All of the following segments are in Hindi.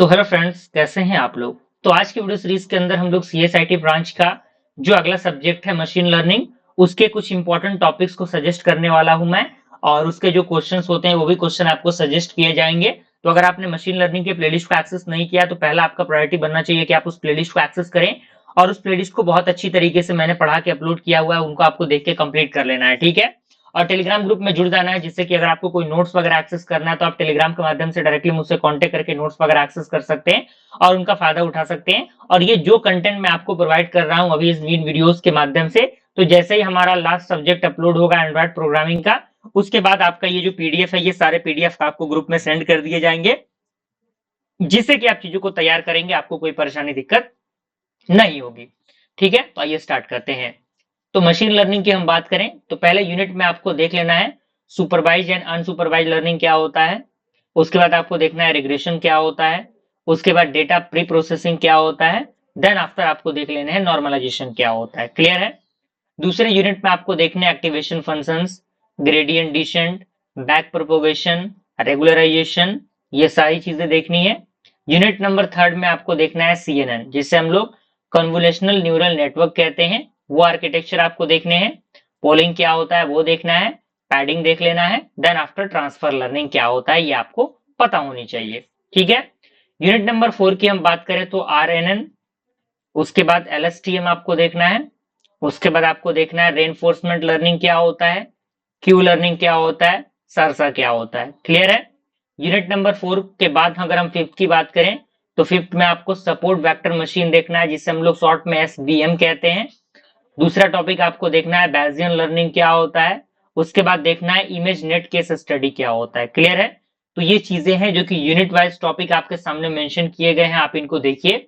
तो हेलो फ्रेंड्स, कैसे हैं आप लोग। तो आज की वीडियो सीरीज के अंदर हम लोग सीएसआईटी ब्रांच का जो अगला सब्जेक्ट है मशीन लर्निंग, उसके कुछ इंपॉर्टेंट टॉपिक्स को सजेस्ट करने वाला हूं मैं। और उसके जो क्वेश्चंस होते हैं वो भी क्वेश्चन आपको सजेस्ट किए जाएंगे। तो अगर आपने मशीन लर्निंग के प्लेलिस्ट को एक्सेस नहीं किया तो पहला आपका प्रायोरिटी बनना चाहिए कि आप उस प्लेलिस्ट को एक्सेस करें। और उस प्लेलिस्ट को बहुत अच्छी तरीके से मैंने पढ़ा के अपलोड किया हुआ है, उनको आपको देख के कंप्लीट कर लेना है, ठीक है। और टेलीग्राम ग्रुप में जुड़ जाना है, जिससे कि अगर आपको कोई नोट्स वगैरह एक्सेस करना है तो आप टेलीग्राम के माध्यम से डायरेक्टली मुझसे कांटेक्ट करके नोट्स वगैरह एक्सेस कर सकते हैं और उनका फायदा उठा सकते हैं। और ये जो कंटेंट मैं आपको प्रोवाइड कर रहा हूं अभी इस वीडियोस के माध्यम से, तो जैसे ही हमारा लास्ट सब्जेक्ट अपलोड होगा एंड्रॉइड प्रोग्रामिंग का, उसके बाद आपका ये जो पीडीएफ है, ये सारे पीडीएफ आपको ग्रुप में सेंड कर दिए जाएंगे, जिससे कि आप चीजों को तैयार करेंगे, आपको कोई परेशानी दिक्कत नहीं होगी। ठीक है, तो आइए स्टार्ट करते हैं। तो मशीन लर्निंग की हम बात करें तो पहले यूनिट में आपको देख लेना है सुपरवाइज एंड अनसुपरवाइज लर्निंग क्या होता है। उसके बाद आपको देखना है रिग्रेशन क्या होता है। उसके बाद डेटा प्री प्रोसेसिंग क्या होता है। देन आफ्टर आपको देख लेना है नॉर्मलाइजेशन क्या होता है। क्लियर है। दूसरे यूनिट में आपको देखने activation functions, gradient descent, back propagation, regularization, ये सारी चीजें देखनी है। यूनिट नंबर थर्ड में आपको देखना है सीएनएन, जिसे हम लोग कन्वोल्यूशनल न्यूरल नेटवर्क कहते हैं, वो आर्किटेक्चर आपको देखने हैं। पोलिंग क्या होता है वो देखना है। पैडिंग देख लेना है। देन आफ्टर ट्रांसफर लर्निंग क्या होता है ये आपको पता होनी चाहिए। ठीक है। यूनिट नंबर 4 की हम बात करें तो आरएनएन, उसके बाद एलएसटीएम आपको देखना है। उसके बाद आपको देखना है रेनफोर्समेंट लर्निंग क्या होता है, क्यू लर्निंग क्या होता है, सरसा क्या होता है। क्लियर है। यूनिट नंबर 4 के बाद अगर हम फिफ्थ की बात करें तो फिफ्थ में आपको सपोर्ट वेक्टर मशीन देखना है, जिसे हम लोग शॉर्ट में एसवीएम कहते हैं। दूसरा टॉपिक आपको देखना है बैजियन लर्निंग क्या होता है। उसके बाद देखना है इमेज नेट केस स्टडी क्या होता है। क्लियर है। तो ये चीजें हैं जो कि यूनिट वाइज टॉपिक आपके सामने मेंशन किए गए हैं, आप इनको देखिए।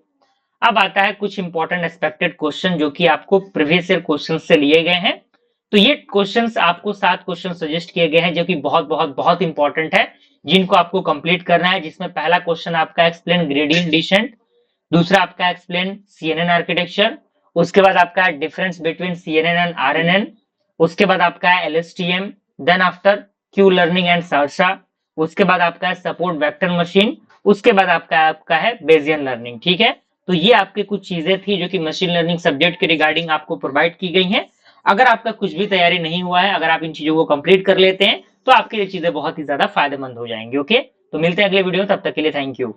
अब आता है कुछ इंपॉर्टेंट एक्सपेक्टेड क्वेश्चन जो कि आपको प्रीवियस ईयर क्वेश्चन से लिए गए हैं। तो ये क्वेश्चंस आपको 7 क्वेश्चन सजेस्ट किए गए हैं जो कि बहुत बहुत बहुत इंपॉर्टेंट है, जिनको आपको कंप्लीट करना है। जिसमें पहला क्वेश्चन आपका एक्सप्लेन ग्रेडियंट डिसेंट, दूसरा आपका एक्सप्लेन सीएनएन आर्किटेक्चर, उसके बाद आपका है difference between CNN and RNN, उसके बाद आपका है LSTM, then after Q learning and SARSA, उसके बाद आपका है सपोर्ट वेक्टर मशीन, उसके बाद आपका है बेजियन लर्निंग। ठीक है। तो ये आपकी कुछ चीजें थी जो कि मशीन लर्निंग सब्जेक्ट के रिगार्डिंग आपको प्रोवाइड की गई हैं। अगर आपका कुछ भी तैयारी नहीं हुआ है, अगर आप इन चीजों को कंप्लीट कर लेते हैं तो आपके लिए चीजें बहुत ही ज्यादा फायदेमंद हो जाएंगी। ओके, तो मिलते हैं अगले वीडियो, तब तक के लिए थैंक यू।